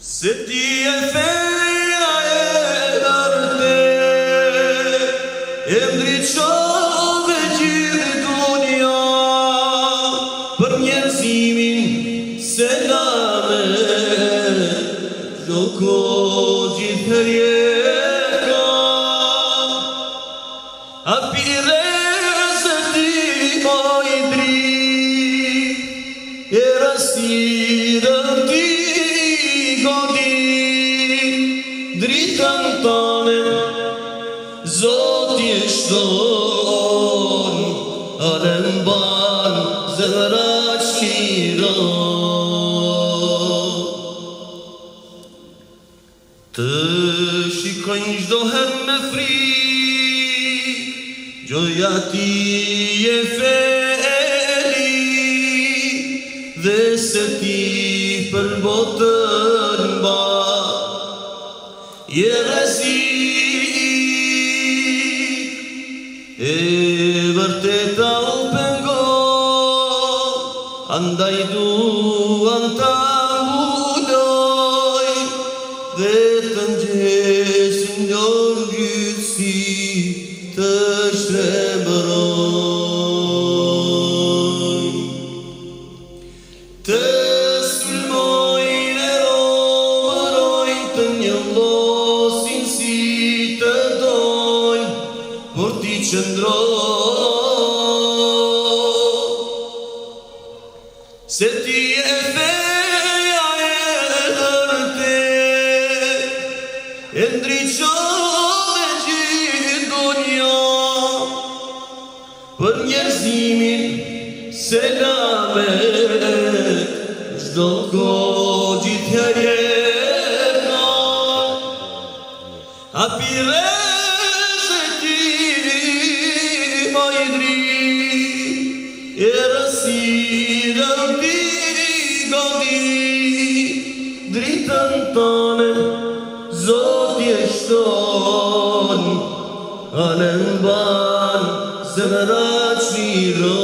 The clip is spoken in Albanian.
Se ti e feja e vërte, e ndriqove gjithë dunja, për njerëzimin selame, gjoko gjithë rjeka, a pireze ti moj dri, e rastirën ti dritën tane, Zoti e shton, alën ban, zemra qiron. Të shikojnë çdo herë me frikë, gjoja ti e feli, dhe se ti për botën ba, je rezik, e vërteta u pengon, andaj duan ta mbuloj, dhe të ngjesin orgësi të shtrembëroj. Të sulmojnë e romërojnë, të njëllosin si të dojnë, por ti qëndro, se ti e feja e vërte, e ndriqove gjithë dunja, për njerëzimin selame, çdo kohë gjithë rjeka, a pireze ti moj dri, e rastirën ti godi, dritën tane, Zoti e shton, alën ban, zemra qiron.